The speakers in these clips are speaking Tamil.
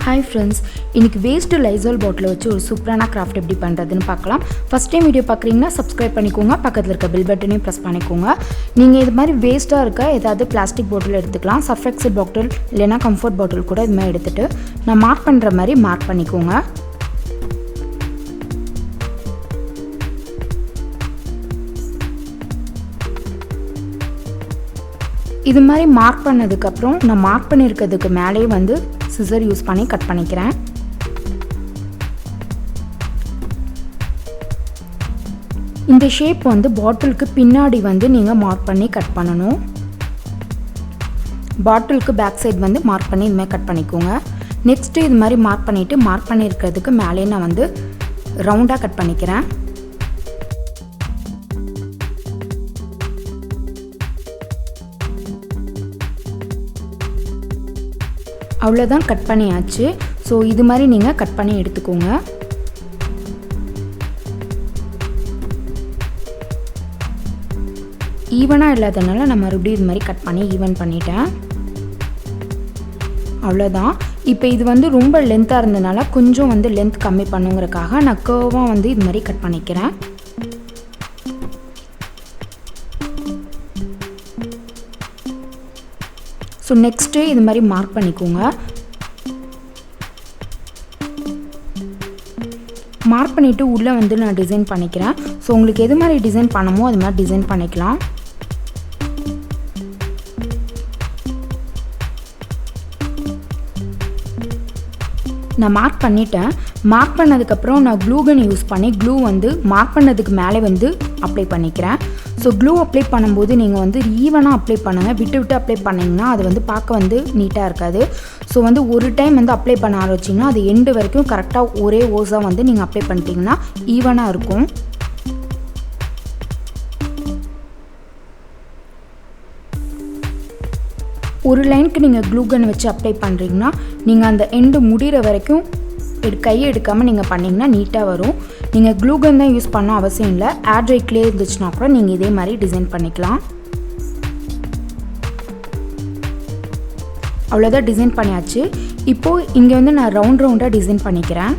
Hi friends, இன்னைக்கு waste Lizol bottle வச்சு ஒரு சூப்பரான கிராஃப்ட் எப்படி பண்றதுன்னு பார்க்கலாம். ஃபர்ஸ்ட் டைம் வீடியோ பார்க்கறீங்கன்னா subscribe பண்ணிக்கோங்க, பக்கத்துல இருக்க bell பட்டனையும் press பண்ணிக்கோங்க. நீங்க இது மாதிரி வேஸ்டா இருக்க ஏதாவது பிளாஸ்டிக் பாட்டில் எடுத்துக்கலாம். Surfexcel பாட்டில் இல்லனா comfort பாட்டில் கூட இது மாதிரி எடுத்துட்டு நான் மார்க் பண்ற மாதிரி மார்க் பண்ணிக்கோங்க. இது மாதிரி மார்க் பண்ணதுக்கு அப்புறம் நான் மார்க் பண்ணிருக்கிறதுக்கு மேலே வந்து சிசர் யூஸ் பண்ணி கட் பண்ணிக்கிறேன். இந்த ஷேப் வந்து பாட்டிலுக்கு பின்னாடி வந்து நீங்க மார்க் பண்ணி கட் பண்ணனும். பாட்டிலுக்கு பேக் சைடு வந்து மார்க் பண்ணி இந்த மாதிரி கட் பண்ணிக்கோங்க. நெக்ஸ்ட் இது மாதிரி மார்க் பண்ணிட்டு மார்க் பண்ணிருக்கிறதுக்கு மேலே நான் வந்து ரவுண்டா கட் பண்ணிக்கிறேன். அவ்வளவுதான் கட் பண்ணியாச்சு. ஸோ இது மாதிரி நீங்கள் கட் பண்ணி எடுத்துக்கோங்க. ஈவனாக இல்லாதனால நான் மறுபடியும் இது மாதிரி கட் பண்ணி ஈவன் பண்ணிட்டேன். அவ்வளோதான். இப்போ இது வந்து ரொம்ப லென்த்தாக இருந்ததுனால கொஞ்சம் வந்து லென்த் கம்மி பண்ணுங்கிறதுக்காக நான் கர்வாக வந்து இது மாதிரி கட் பண்ணிக்கிறேன். ஸோ நெக்ஸ்ட்டு இது மாதிரி மார்க் பண்ணிக்கோங்க. மார்க் பண்ணிவிட்டு உள்ளே வந்து நான் டிசைன் பண்ணிக்கிறேன். ஸோ உங்களுக்கு எது மாதிரி டிசைன் பண்ணமோ அது மாதிரி டிசைன் பண்ணிக்கலாம். நான் மார்க் பண்ணிட்டேன். மார்க் பண்ணதுக்கப்புறம் நான் க்ளூ கன் யூஸ் பண்ணி க்ளூ வந்து மார்க் பண்ணதுக்கு மேலே வந்து அப்ளை பண்ணிக்கிறேன். ஸோ க்ளூ அப்ளை பண்ணும்போது நீங்கள் வந்து ஈவனாக அப்ளை பண்ணுங்கள். விட்டு விட்டு அப்ளை பண்ணிங்கன்னா அது வந்து பார்க்க வந்து நீட்டாக இருக்காது. ஸோ வந்து ஒரு டைம் வந்து அப்ளை பண்ண ஆரம்பிச்சிங்கன்னா அது எண்டு வரைக்கும் கரெக்டாக ஒரே ஓஸாக வந்து நீங்கள் அப்ளை பண்ணிட்டீங்கன்னா ஈவனாக இருக்கும். ஒரு லைனுக்கு நீங்கள் க்ளூ கன் வச்சு அப்ளை பண்ணுறீங்கன்னா நீங்கள் அந்த எண்டு முடிகிற வரைக்கும் கையை எடுக்காமல் நீங்கள் பண்ணிங்கன்னா நீட்டாக வரும். நீங்கள் க்ளூ கன் தான் யூஸ் பண்ண அவசியம் இல்லை. ஏர் ட்ரை க்ளே இருந்துச்சுன்னா கூட நீங்கள் இதே மாதிரி டிசைன் பண்ணிக்கலாம். அவ்வளோதான் டிசைன் பண்ணியாச்சு. இப்போது இங்கே வந்து நான் ரவுண்டாக டிசைன் பண்ணிக்கிறேன்.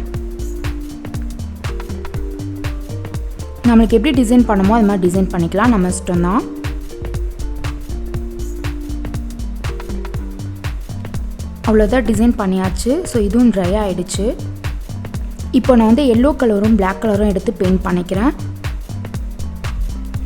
நம்மளுக்கு எப்படி டிசைன் பண்ணுமோ அது மாதிரி டிசைன் பண்ணிக்கலாம், நம்ம இஷ்டம் தான். அவ்வளோதான் டிசைன் பண்ணியாச்சு. ஸோ இதுவும் ட்ரை ஆகிடுச்சு. இப்போ நான் வந்து எல்லோ கலரும் பிளாக் கலரும் எடுத்து பெயிண்ட் பண்ணிக்கிறேன்.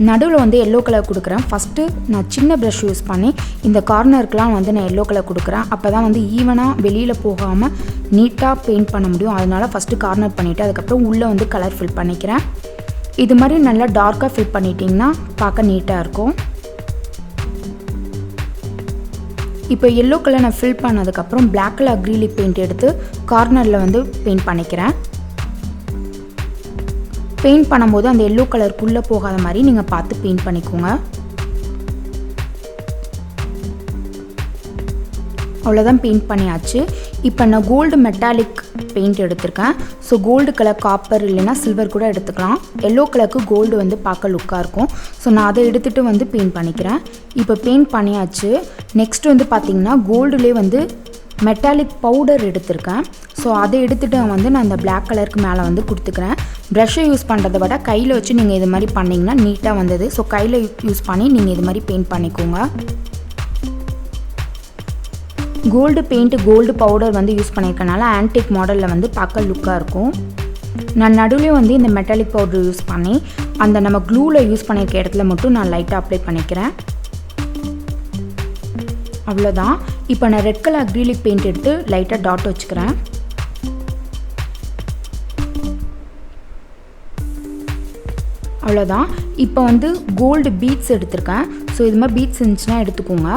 நடுவில் வந்து எல்லோ கலர் கொடுக்குறேன். ஃபஸ்ட்டு நான் சின்ன ப்ரஷ் யூஸ் பண்ணி இந்த கார்னருக்கெலாம் வந்து நான் எல்லோ கலர் கொடுக்குறேன். அப்போ தான் வந்து ஈவனாக வெளியில் போகாமல் நீட்டாக பெயிண்ட் பண்ண முடியும். அதனால் ஃபஸ்ட்டு கார்னர் பண்ணிவிட்டு அதுக்கப்புறம் உள்ளே வந்து கலர் ஃபில் பண்ணிக்கிறேன். இது மாதிரி நல்லா டார்க்காக ஃபில் பண்ணிட்டிங்கன்னா பார்க்க நீட்டாக இருக்கும். இப்போ எல்லோ கலர் நான் ஃபில் பண்ணதுக்கப்புறம் பிளாக் கலர் அக்ரிலிக் பெயிண்ட் எடுத்து கார்னரில் வந்து பெயிண்ட் பண்ணிக்கிறேன். பெயிண்ட் பண்ணும்போது அந்த எல்லோ கலருக்குள்ளே போகாத மாதிரி நீங்கள் பார்த்து பெயிண்ட் பண்ணிக்கோங்க. அவ்வளோதான் பெயிண்ட் பண்ணியாச்சு. இப்போ நான் கோல்டு மெட்டாலிக் பெயிண்ட் எடுத்திருக்கேன். ஸோ கோல்டு கலர் காப்பர் இல்லைனா சில்வர் கூட எடுத்துக்கலாம். எல்லோ கலருக்கு கோல்டு வந்து பார்க்க லுக்காக இருக்கும். ஸோ நான் அதை எடுத்துகிட்டு வந்து பெயிண்ட் பண்ணிக்கிறேன். இப்போ பெயிண்ட் பண்ணியாச்சு. நெக்ஸ்ட் வந்து பார்த்திங்கன்னா கோல்டுலேயே வந்து மெட்டாலிக் பவுடர் எடுத்திருக்கேன். ஸோ அதை எடுத்துகிட்டு வந்து நான் இந்த பிளாக் கலருக்கு மேலே வந்து கொடுத்துக்கிறேன். ப்ரஷ்ஷை யூஸ் பண்ணுறதை விட கையில் வச்சு நீங்கள் இது மாதிரி பண்ணிங்கன்னா நீட்டாக வந்தது. ஸோ கையில் யூஸ் பண்ணி நீங்கள் இது மாதிரி பெயிண்ட் பண்ணிக்கோங்க. கோல்டு பெயிண்ட்டு கோல்டு பவுடர் வந்து யூஸ் பண்ணியிருக்கனால ஆன்டிக் மாடலில் வந்து பார்க்க லுக்காக இருக்கும். நான் நடுவில் வந்து இந்த மெட்டாலிக் பவுடர் யூஸ் பண்ணி அந்த நம்ம க்ளூவில் யூஸ் பண்ணியிருக்க இடத்துல மட்டும் நான் லைட்டாக அப்ளை பண்ணிக்கிறேன். அவ்வளோதான். இப்போ நான் ரெட் கலர் அக்ரிலிக் பெயிண்ட் எடுத்து லைட்டாக டாட் வச்சுக்கிறேன். அவ்வளோதான். இப்போ வந்து கோல்டு பீட்ஸ் எடுத்திருக்கேன். ஸோ இது மாதிரி பீட்ஸ் இருந்துச்சுன்னா எடுத்துக்கோங்க.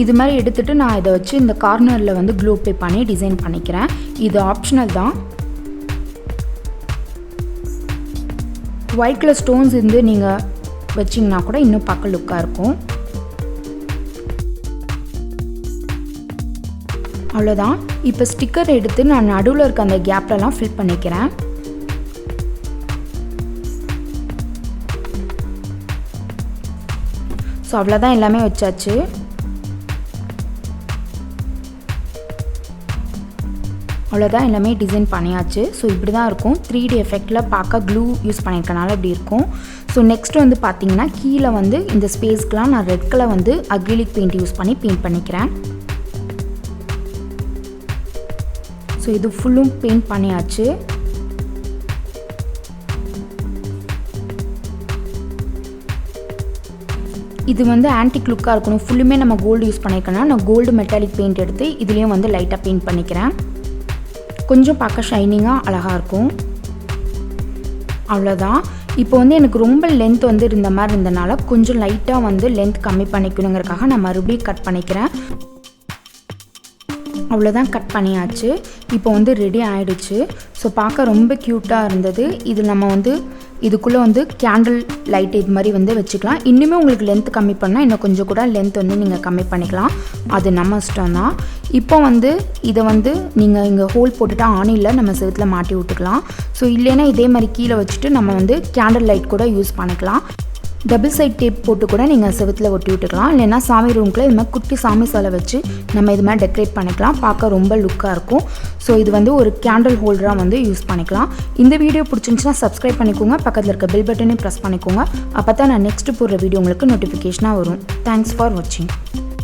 இது மாதிரி எடுத்துகிட்டு நான் இதை வச்சு இந்த கார்னரில் வந்து க்ளூ அப்ளை பண்ணி டிசைன் பண்ணிக்கிறேன். இது ஆப்ஷனல் தான். ஒயிட் கலர் ஸ்டோன்ஸ் இருந்து நீங்கள் வச்சிங்கன்னா கூட இன்னும் பார்க்க லுக்காக இருக்கும். அவ்வளோதான். இப்போ ஸ்டிக்கர் எடுத்து நான் நடுவில் இருக்க அந்த கேப்லலாம் ஃபில் பண்ணிக்கிறேன். ஸோ அவ்வளோதான், எல்லாமே வச்சாச்சு. அவ்வளோதான், எல்லாமே டிசைன் பண்ணியாச்சு. ஸோ இப்படி தான் இருக்கும். 3D எஃபெக்டில் பார்க்க க்ளூ யூஸ் பண்ணியிருக்கனால இப்படி இருக்கும். ஸோ நெக்ஸ்ட் வந்து பார்த்திங்கன்னா கீழே வந்து இந்த ஸ்பேஸ்க்கெலாம் நான் ரெட் கலர் வந்து அக்ரிலிக் பெயிண்ட் யூஸ் பண்ணி பெயிண்ட் பண்ணிக்கிறேன். ஸோ இது ஃபுல்லும் பெயிண்ட் பண்ணியாச்சு. இது வந்து ஆன்டிக் லுக்காக இருக்கணும். ஃபுல்லுமே நம்ம கோல்டு யூஸ் பண்ணியிருக்கோன்னா நான் கோல்டு மெட்டாலிக் பெயிண்ட் எடுத்து இதுலேயும் வந்து லைட்டாக பெயிண்ட் பண்ணிக்கிறேன். கொஞ்சம் பார்க்க ஷைனிங்காக அழகாக இருக்கும். அவ்வளோதான். இப்போ வந்து எனக்கு ரொம்ப லென்த் வந்து இருந்த மாதிரி இருந்தனால கொஞ்சம் லைட்டாக வந்து லென்த் கம்மி பண்ணிக்கணுங்கிறதுக்காக நான் மறுபடியும் கட் பண்ணிக்கிறேன். அவ்வளோதான், கட் பண்ணியாச்சு. இப்போ வந்து ரெடி ஆகிடுச்சு. ஸோ பார்க்க ரொம்ப க்யூட்டாக இருந்தது. இது நம்ம வந்து இதுக்குள்ளே வந்து கேண்டில் லைட் இது மாதிரி வந்து வச்சுக்கலாம். இன்னுமே உங்களுக்கு லென்த் கம்மி பண்ணால் இன்னும் கொஞ்சம் கூட லென்த் வந்து நீங்கள் கம்மி பண்ணிக்கலாம். அது நம்ம இஷ்டம் தான். இப்போ வந்து இதை வந்து நீங்கள் இங்கே ஹோல் போட்டுட்டு ஆணியில் நம்ம செவுத்தில் மாட்டி விட்டுக்கலாம். ஸோ இல்லைன்னா இதே மாதிரி கீழே வச்சுட்டு நம்ம வந்து கேண்டில் லைட் கூட யூஸ் பண்ணிக்கலாம். டபுள் சைட் டேப் போட்டு கூட நீங்கள் செவுத்தில் ஒட்டி விட்டுக்கலாம். இல்லைன்னா சாமி ரூம்குள்ளே இது மாதிரி குட்டி சாமி சிலை வச்சு நம்ம இது மாதிரி டெக்கரேட் பண்ணிக்கலாம். பார்க்க ரொம்ப லுக்காக இருக்கும். ஸோ இது வந்து ஒரு கேண்டில் ஹோல்டராக வந்து யூஸ் பண்ணிக்கலாம். இந்த வீடியோ பிடிச்சிருந்துச்சுன்னா சப்ஸ்கிரைப் பண்ணிக்கோங்க. பக்கத்தில் இருக்க பெல் பட்டனையும் ப்ரெஸ் பண்ணிக்கோங்க. அப்போ தான் நான் நெக்ஸ்ட்டு போடுற வீடியோ உங்களுக்கு நோட்டிஃபிகேஷனாக வரும். தேங்க்ஸ் ஃபார் வாட்சிங்.